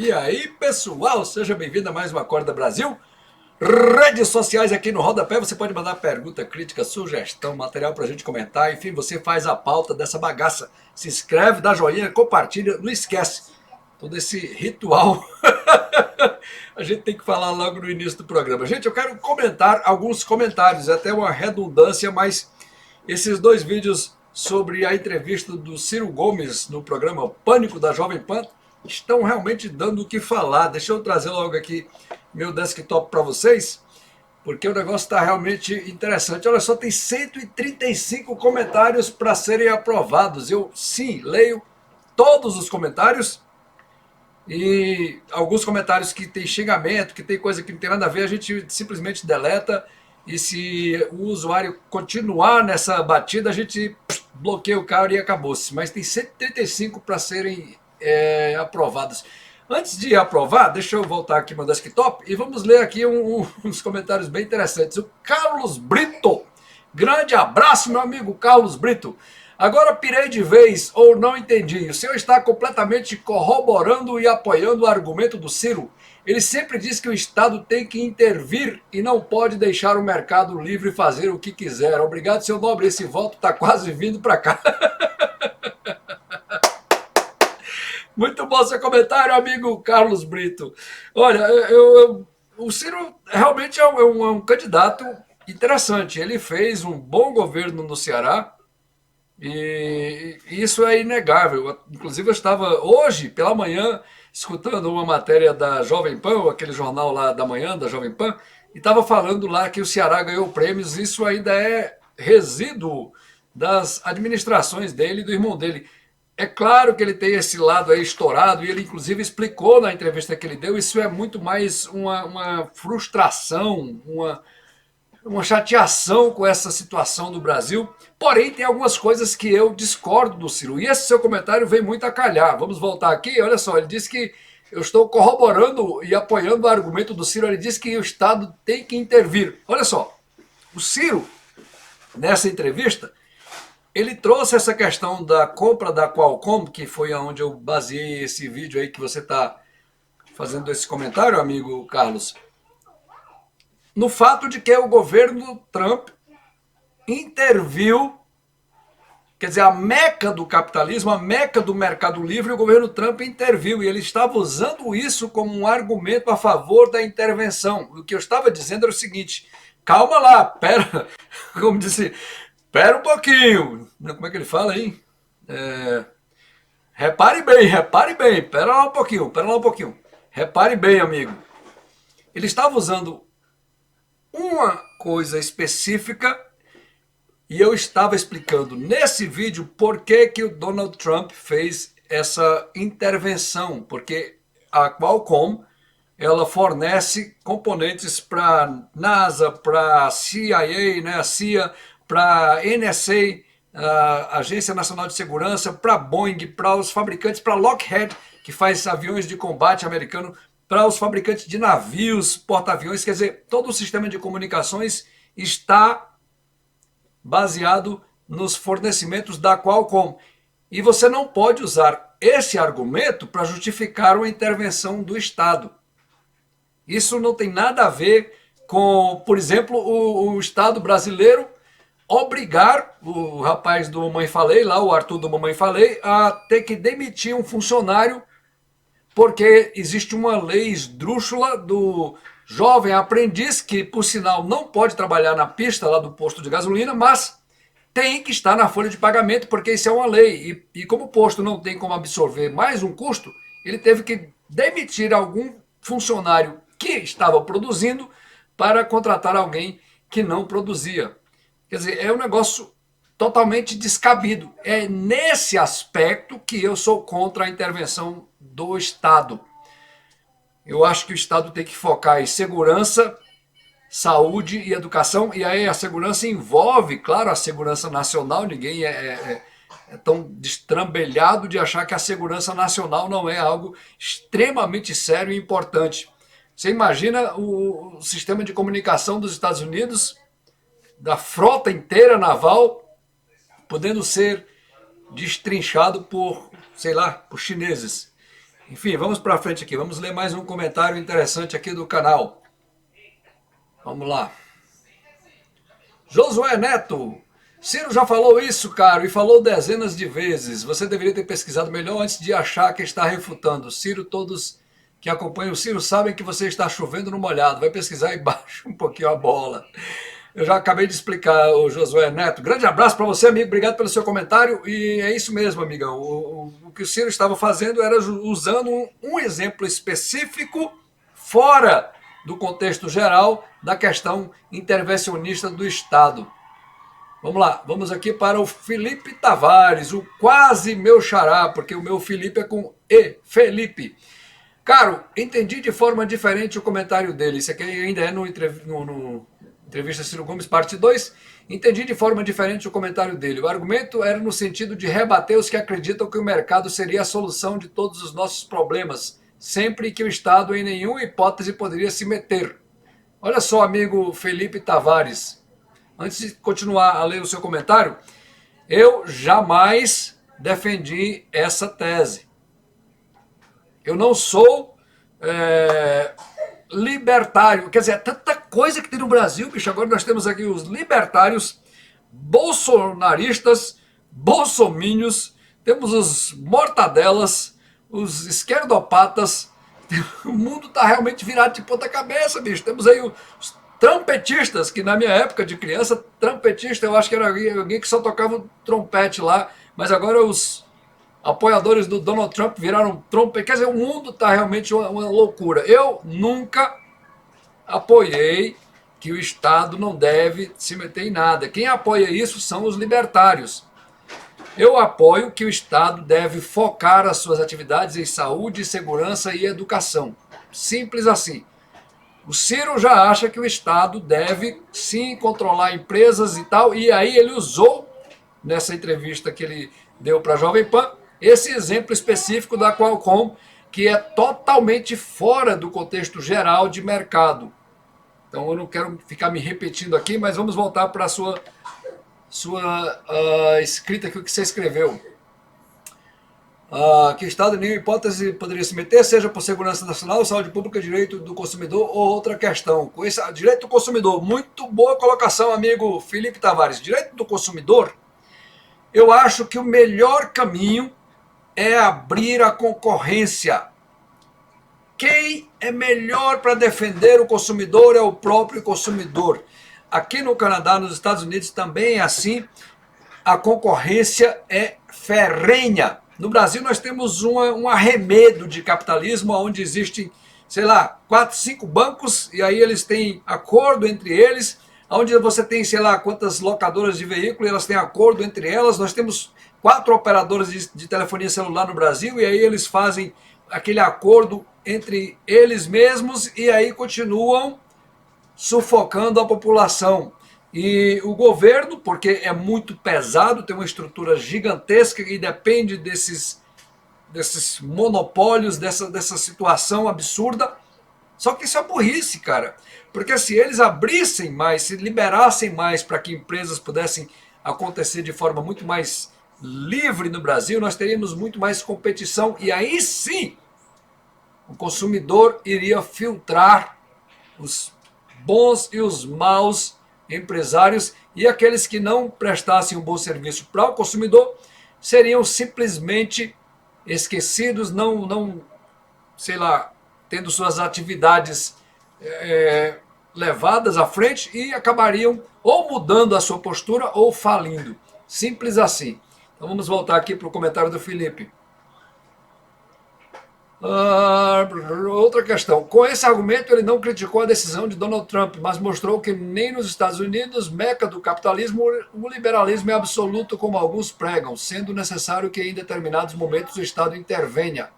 E aí, pessoal, seja bem-vindo a mais uma Acorda Brasil. Redes sociais aqui no rodapé, você pode mandar pergunta, crítica, sugestão, material pra gente comentar. Enfim, você faz a pauta dessa bagaça. Se inscreve, dá joinha, compartilha, não esquece. Todo esse ritual a gente tem que falar logo no início do programa. Gente, eu quero comentar alguns comentários, até uma redundância, mas esses dois vídeos sobre a entrevista do Ciro Gomes no programa Pânico da Jovem Pan estão realmente dando o que falar. Deixa eu trazer logo aqui meu desktop para vocês, porque o negócio está realmente interessante. Olha só, tem 135 comentários para serem aprovados. Eu, sim, leio todos os comentários, e alguns comentários que tem xingamento, que tem coisa que não tem nada a ver, a gente simplesmente deleta. E se o usuário continuar nessa batida, a gente bloqueia o cara e acabou-se. Mas tem 135 para serem aprovados. Antes de aprovar, deixa eu voltar aqui meu desktop e vamos ler aqui uns comentários bem interessantes. O Carlos Brito, grande abraço, meu amigo Carlos Brito. Agora pirei de vez ou não entendi. O senhor está completamente corroborando e apoiando o argumento do Ciro. Ele sempre diz que o Estado tem que intervir e não pode deixar o mercado livre fazer o que quiser. Obrigado, seu nobre. Esse voto está quase vindo para cá. Muito bom seu comentário, amigo Carlos Brito. Olha, o Ciro realmente é um candidato interessante. Ele fez um bom governo no Ceará. E isso é inegável. Inclusive, eu estava hoje, pela manhã, escutando uma matéria da Jovem Pan, aquele jornal lá da manhã, da Jovem Pan, e estava falando lá que o Ceará ganhou prêmios. Isso ainda é resíduo das administrações dele e do irmão dele. É claro que ele tem esse lado aí estourado, e ele inclusive explicou na entrevista que ele deu, isso é muito mais uma frustração, uma chateação com essa situação do Brasil. Porém, tem algumas coisas que eu discordo do Ciro. E esse seu comentário vem muito a calhar. Vamos voltar aqui. Olha só, ele disse que eu estou corroborando e apoiando o argumento do Ciro. Ele disse que o Estado tem que intervir. Olha só, o Ciro, nessa entrevista, ele trouxe essa questão da compra da Qualcomm, que foi onde eu baseei esse vídeo aí que você está fazendo esse comentário, amigo Carlos, no fato de que o governo Trump interviu, quer dizer, a meca do capitalismo, a meca do mercado livre, o governo Trump interviu, e ele estava usando isso como um argumento a favor da intervenção. O que eu estava dizendo era o seguinte: calma lá, pera, como disse, pera um pouquinho. Como é que ele fala aí? Repare bem, pera lá um pouquinho, pera lá um pouquinho. Repare bem, amigo. Ele estava usando uma coisa específica, e eu estava explicando nesse vídeo por que o Donald Trump fez essa intervenção, porque a Qualcomm ela fornece componentes para NASA, para CIA, né, a CIA, para NSA, a Agência Nacional de Segurança, para Boeing, para os fabricantes, para Lockheed, que faz aviões de combate americano, para os fabricantes de navios, porta-aviões. Quer dizer, todo o sistema de comunicações está baseado nos fornecimentos da Qualcomm. E você não pode usar esse argumento para justificar uma intervenção do Estado. Isso não tem nada a ver com, por exemplo, o Estado brasileiro obrigar o rapaz do Mamãe Falei, lá o Arthur do Mamãe Falei, a ter que demitir um funcionário porque existe uma lei esdrúxula do jovem aprendiz que, por sinal, não pode trabalhar na pista lá do posto de gasolina, mas tem que estar na folha de pagamento, porque isso é uma lei. E como o posto não tem como absorver mais um custo, ele teve que demitir algum funcionário que estava produzindo para contratar alguém que não produzia. Quer dizer, é um negócio totalmente descabido. É nesse aspecto que eu sou contra a intervenção do Estado. Eu acho que o Estado tem que focar em segurança, saúde e educação, e aí a segurança envolve, claro, a segurança nacional. Ninguém é tão destrambelhado de achar que a segurança nacional não é algo extremamente sério e importante. Você imagina o sistema de comunicação dos Estados Unidos, da frota inteira naval, podendo ser destrinchado por, sei lá, por chineses. Enfim, vamos para frente aqui. Vamos ler mais um comentário interessante aqui do canal. Vamos lá. Josué Neto. Ciro já falou isso, caro, e falou dezenas de vezes. Você deveria ter pesquisado melhor antes de achar que está refutando. Ciro, todos que acompanham o Ciro sabem que você está chovendo no molhado. Vai pesquisar e baixa um pouquinho a bola. Eu já acabei de explicar, o Josué Neto. Grande abraço para você, amigo. Obrigado pelo seu comentário. E é isso mesmo, amigão. O que o Ciro estava fazendo era usando um exemplo específico fora do contexto geral da questão intervencionista do Estado. Vamos lá, vamos aqui para o Felipe Tavares, o quase meu xará, porque o meu Felipe é com E, Felipe. Caro, entendi de forma diferente o comentário dele. Isso aqui ainda é no Entrevista Ciro Gomes, parte 2. Entendi de forma diferente o comentário dele. O argumento era no sentido de rebater os que acreditam que o mercado seria a solução de todos os nossos problemas, sempre que o Estado em nenhuma hipótese poderia se meter. Olha só, amigo Felipe Tavares, antes de continuar a ler o seu comentário, eu jamais defendi essa tese. Eu não sou libertário. Quer dizer, é tanta coisa que tem no Brasil, bicho. Agora nós temos aqui os libertários, bolsonaristas, bolsomínios, temos os mortadelas, os esquerdopatas. O mundo está realmente virado de ponta cabeça, bicho. Temos aí os trompetistas, que na minha época de criança, trompetista eu acho que era alguém que só tocava o trompete lá, mas agora os apoiadores do Donald Trump viraram trompete. Quer dizer, o mundo está realmente uma loucura. Eu nunca apoiei que o Estado não deve se meter em nada. Quem apoia isso são os libertários. Eu apoio que o Estado deve focar as suas atividades em saúde, segurança e educação. Simples assim. O Ciro já acha que o Estado deve sim controlar empresas e tal, e aí ele usou, nessa entrevista que ele deu para a Jovem Pan, esse exemplo específico da Qualcomm, que é totalmente fora do contexto geral de mercado. Então eu não quero ficar me repetindo aqui, mas vamos voltar para a sua escrita aqui, o que você escreveu. Que o Estado, em nenhuma hipótese, poderia se meter, seja por segurança nacional, saúde pública, direito do consumidor ou outra questão. Com esse, direito do consumidor, muito boa colocação, amigo Felipe Tavares. Direito do consumidor, eu acho que o melhor caminho é abrir a concorrência. Quem é melhor para defender o consumidor é o próprio consumidor. Aqui no Canadá, nos Estados Unidos também é assim. A concorrência é ferrenha. No Brasil nós temos um arremedo de capitalismo onde existem, sei lá, 4, 5 bancos e aí eles têm acordo entre eles, onde você tem, sei lá, quantas locadoras de veículo, elas têm acordo entre elas. Nós temos 4 operadoras de telefonia celular no Brasil e aí eles fazem aquele acordo entre eles mesmos e aí continuam sufocando a população. E o governo, porque é muito pesado, tem uma estrutura gigantesca e depende desses monopólios, dessa situação absurda. Só que isso é burrice, cara. Porque se eles abrissem mais, se liberassem mais para que empresas pudessem acontecer de forma muito mais livre no Brasil, nós teríamos muito mais competição e aí sim o consumidor iria filtrar os bons e os maus empresários, e aqueles que não prestassem um bom serviço para o consumidor seriam simplesmente esquecidos, não sei lá, tendo suas atividades levadas à frente e acabariam ou mudando a sua postura ou falindo. Simples assim. Então vamos voltar aqui para o comentário do Felipe. Outra questão. Com esse argumento, ele não criticou a decisão de Donald Trump, mas mostrou que nem nos Estados Unidos, meca do capitalismo, o liberalismo é absoluto como alguns pregam, sendo necessário que em determinados momentos o Estado intervenha.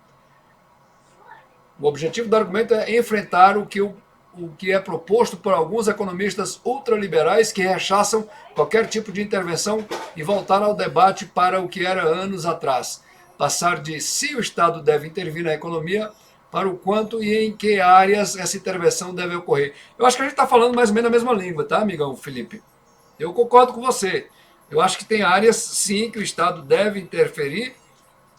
O objetivo do argumento é enfrentar o que é proposto por alguns economistas ultraliberais que rechaçam qualquer tipo de intervenção e voltar ao debate para o que era anos atrás. Passar de se o Estado deve intervir na economia para o quanto e em que áreas essa intervenção deve ocorrer. Eu acho que a gente está falando mais ou menos a mesma língua, tá, amigão Felipe? Eu concordo com você. Eu acho que tem áreas, sim, que o Estado deve interferir,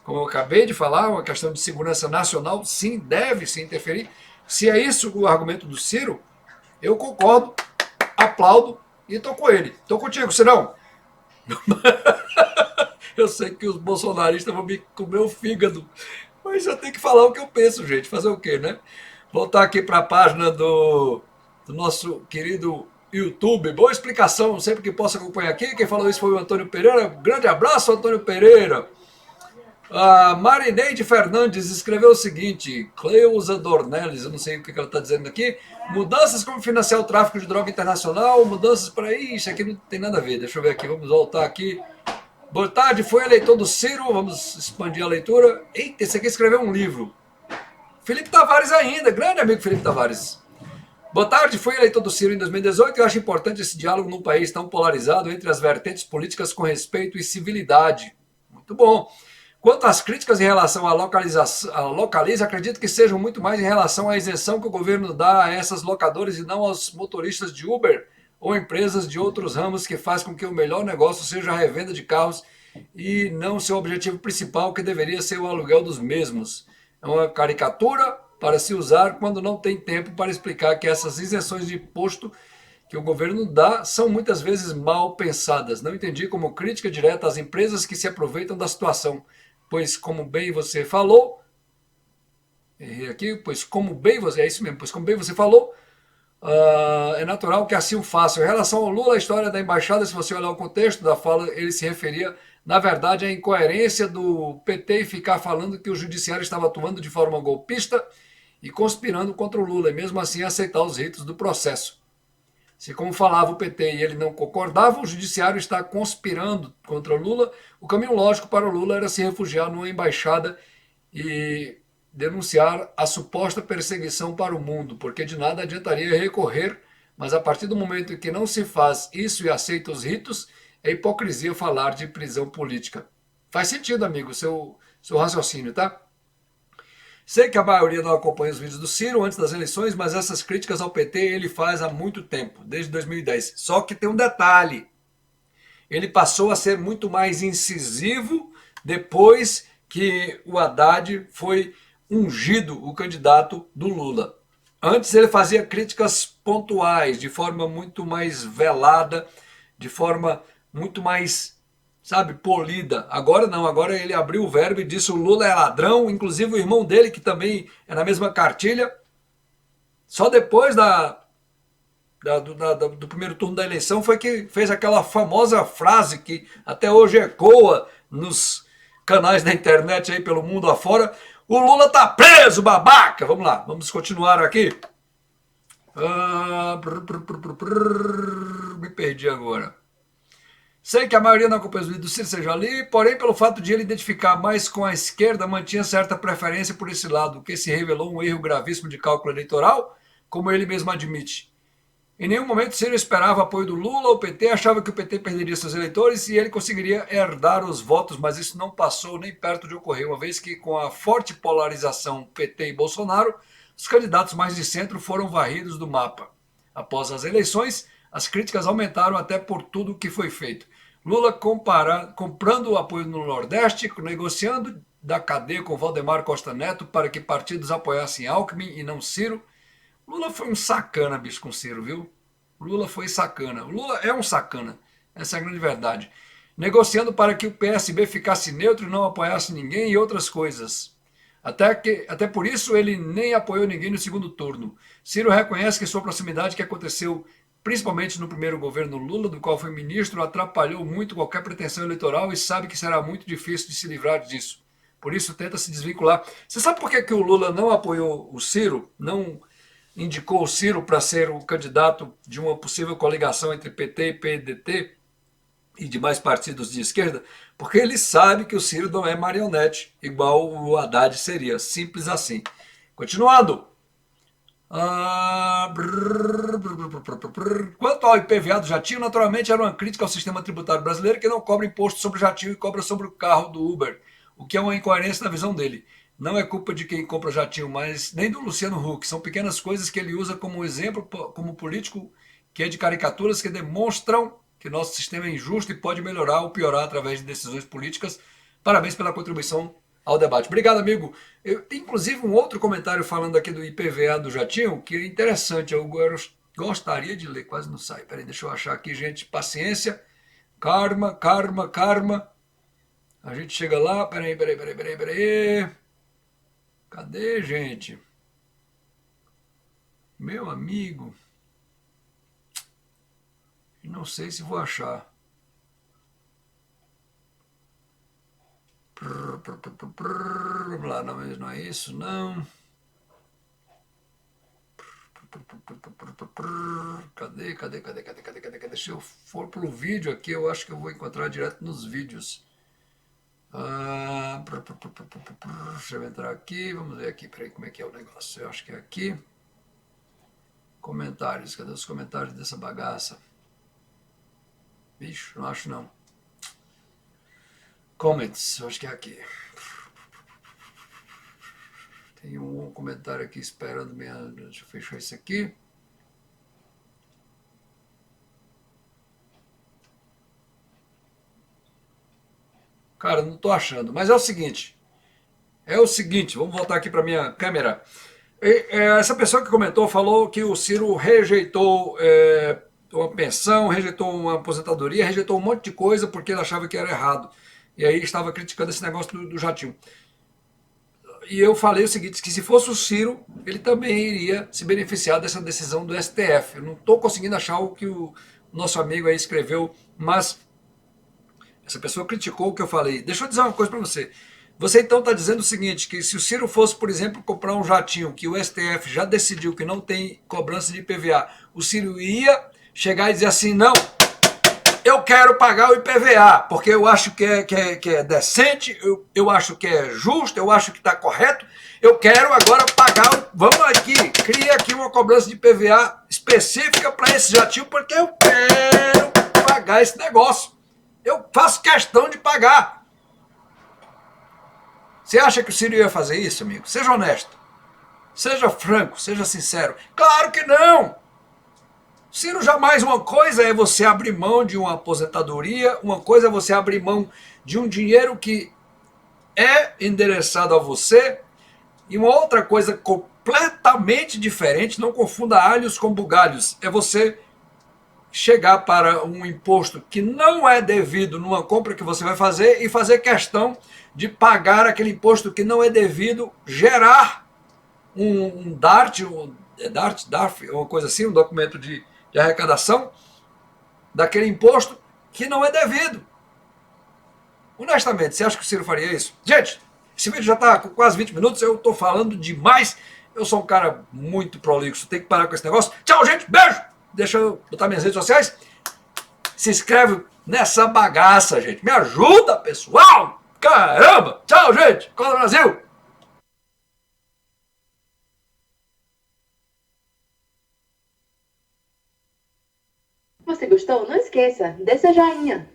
como eu acabei de falar, uma questão de segurança nacional, sim, deve se interferir. Se é isso o argumento do Ciro, eu concordo, aplaudo e estou com ele. Estou contigo, Cirão. Eu sei que os bolsonaristas vão me comer o fígado, mas eu tenho que falar o que eu penso, gente. Fazer o quê, né? Voltar aqui para a página do nosso querido YouTube. Boa explicação, sempre que posso acompanhar aqui. Quem falou isso foi o Antônio Pereira. Grande abraço, Antônio Pereira. A Marineide Fernandes escreveu o seguinte: Cleusa Dornelles, eu não sei o que ela está dizendo aqui. Mudanças como financiar o tráfico de droga internacional, mudanças para isso aqui não tem nada a ver. Deixa eu ver aqui, vamos voltar aqui. Boa tarde, foi eleitor do Ciro, vamos expandir a leitura. Eita, esse aqui escreveu um livro. Felipe Tavares ainda, grande amigo Felipe Tavares. Boa tarde, fui eleitor do Ciro em 2018 e eu acho importante esse diálogo num país tão polarizado entre as vertentes políticas com respeito e civilidade. Muito bom. Quanto às críticas em relação à Localiza, acredito que sejam muito mais em relação à isenção que o governo dá a essas locadoras e não aos motoristas de Uber ou empresas de outros ramos que faz com que o melhor negócio seja a revenda de carros e não seu objetivo principal, que deveria ser o aluguel dos mesmos. É uma caricatura para se usar quando não tem tempo para explicar que essas isenções de imposto que o governo dá são muitas vezes mal pensadas. Não entendi como crítica direta às empresas que se aproveitam da situação, pois como bem você falou, errei aqui, pois como bem você, é isso mesmo, pois como bem você falou, é natural que assim o façam. Em relação ao Lula, a história da embaixada, se você olhar o contexto da fala, ele se referia, na verdade, à incoerência do PT em ficar falando que o judiciário estava atuando de forma golpista e conspirando contra o Lula, e mesmo assim aceitar os ritos do processo. Se, como falava o PT e ele não concordava, o judiciário está conspirando contra o Lula, o caminho lógico para o Lula era se refugiar numa embaixada e denunciar a suposta perseguição para o mundo, porque de nada adiantaria recorrer, mas a partir do momento em que não se faz isso e aceita os ritos, é hipocrisia falar de prisão política. Faz sentido, amigo, seu raciocínio, tá? Sei que a maioria não acompanha os vídeos do Ciro antes das eleições, mas essas críticas ao PT ele faz há muito tempo, desde 2010. Só que tem um detalhe: ele passou a ser muito mais incisivo depois que o Haddad foi ungido o candidato do Lula. Antes ele fazia críticas pontuais, de forma muito mais velada, de forma muito mais, sabe, polida. Agora não, agora ele abriu o verbo e disse o Lula é ladrão, inclusive o irmão dele, que também é na mesma cartilha. Só depois do primeiro turno da eleição foi que fez aquela famosa frase que até hoje ecoa nos canais da internet aí pelo mundo afora: o Lula tá preso, babaca! Vamos lá, vamos continuar aqui. Me perdi agora. Sei que a maioria não acompanha os vídeos do Ciro, seja ali, porém, pelo fato de ele identificar mais com a esquerda, mantinha certa preferência por esse lado, o que se revelou um erro gravíssimo de cálculo eleitoral, como ele mesmo admite. Em nenhum momento Ciro esperava apoio do Lula, o PT achava que o PT perderia seus eleitores e ele conseguiria herdar os votos, mas isso não passou nem perto de ocorrer, uma vez que com a forte polarização PT e Bolsonaro, os candidatos mais de centro foram varridos do mapa. Após as eleições, as críticas aumentaram até por tudo o que foi feito. Lula comprando o apoio no Nordeste, negociando da cadeia com Valdemar Costa Neto para que partidos apoiassem Alckmin e não Ciro. Lula foi um sacana, bicho, com Ciro, viu? Lula foi sacana. Lula é um sacana. Essa é a grande verdade. Negociando para que o PSB ficasse neutro e não apoiasse ninguém e outras coisas. Até por isso ele nem apoiou ninguém no segundo turno. Ciro reconhece que sua proximidade, que aconteceu principalmente no primeiro governo Lula, do qual foi ministro, atrapalhou muito qualquer pretensão eleitoral e sabe que será muito difícil de se livrar disso. Por isso tenta se desvincular. Você sabe por que o Lula não apoiou o Ciro? Não indicou o Ciro para ser o candidato de uma possível coligação entre PT e PDT e demais partidos de esquerda? Porque ele sabe que o Ciro não é marionete, igual o Haddad seria. Simples assim. Continuando. Quanto ao IPVA do jatinho, naturalmente era uma crítica ao sistema tributário brasileiro, que não cobra imposto sobre o jatinho e cobra sobre o carro do Uber, o que é uma incoerência na visão dele. Não é culpa de quem compra jatinho, mas nem do Luciano Huck. São pequenas coisas que ele usa como exemplo, como político, que é de caricaturas que demonstram que nosso sistema é injusto e pode melhorar ou piorar através de decisões políticas. Parabéns pela contribuição ao debate. Obrigado, amigo. Tem inclusive um outro comentário falando aqui do IPVA do Jatinho, que é interessante, eu gostaria de ler, quase não sai. Peraí, deixa eu achar aqui, gente, paciência. Karma, karma, karma. A gente chega lá, peraí. Cadê, gente? Meu amigo. Não sei se vou achar. Vamos lá, não é isso, não. Cadê? Se eu for pro vídeo aqui, eu acho que eu vou encontrar direto nos vídeos. Deixa eu entrar aqui, vamos ver aqui, peraí, como é que é o negócio. Eu acho que é aqui. Comentários, cadê os comentários dessa bagaça? Bicho, não acho não. Comments, eu acho que é aqui. Tem um comentário aqui esperando minha... Deixa eu fechar isso aqui. Cara, não tô achando, mas é o seguinte, vamos voltar aqui para minha câmera. Essa pessoa que comentou falou que o Ciro rejeitou uma pensão, rejeitou uma aposentadoria, rejeitou um monte de coisa porque ele achava que era errado. E aí estava criticando esse negócio do Jatinho. E eu falei o seguinte, que se fosse o Ciro, ele também iria se beneficiar dessa decisão do STF. Eu não estou conseguindo achar o que o nosso amigo aí escreveu, mas essa pessoa criticou o que eu falei. Deixa eu dizer uma coisa para você. Você então está dizendo o seguinte, que se o Ciro fosse, por exemplo, comprar um jatinho, que o STF já decidiu que não tem cobrança de IPVA, o Ciro ia chegar e dizer assim, não, eu quero pagar o IPVA, porque eu acho que é decente, eu acho que é justo, eu acho que está correto, eu quero agora pagar, vamos aqui, cria aqui uma cobrança de IPVA específica para esse jatinho, porque eu quero pagar esse negócio. Eu faço questão de pagar. Você acha que o Ciro ia fazer isso, amigo? Seja honesto. Seja franco, seja sincero. Claro que não! Ciro, jamais. Uma coisa é você abrir mão de uma aposentadoria, uma coisa é você abrir mão de um dinheiro que é endereçado a você, e uma outra coisa completamente diferente, não confunda alhos com bugalhos, é você chegar para um imposto que não é devido numa compra que você vai fazer e fazer questão de pagar aquele imposto que não é devido, gerar um DART, uma coisa assim, um documento de arrecadação daquele imposto que não é devido. Honestamente, você acha que o Ciro faria isso? Gente, esse vídeo já está com quase 20 minutos, eu estou falando demais, eu sou um cara muito prolixo, tem que parar com esse negócio. Tchau, gente, beijo! Deixa eu botar minhas redes sociais. Se inscreve nessa bagaça, gente. Me ajuda, pessoal! Caramba! Tchau, gente! Cola Brasil! Se você gostou, não esqueça, dê seu joinha.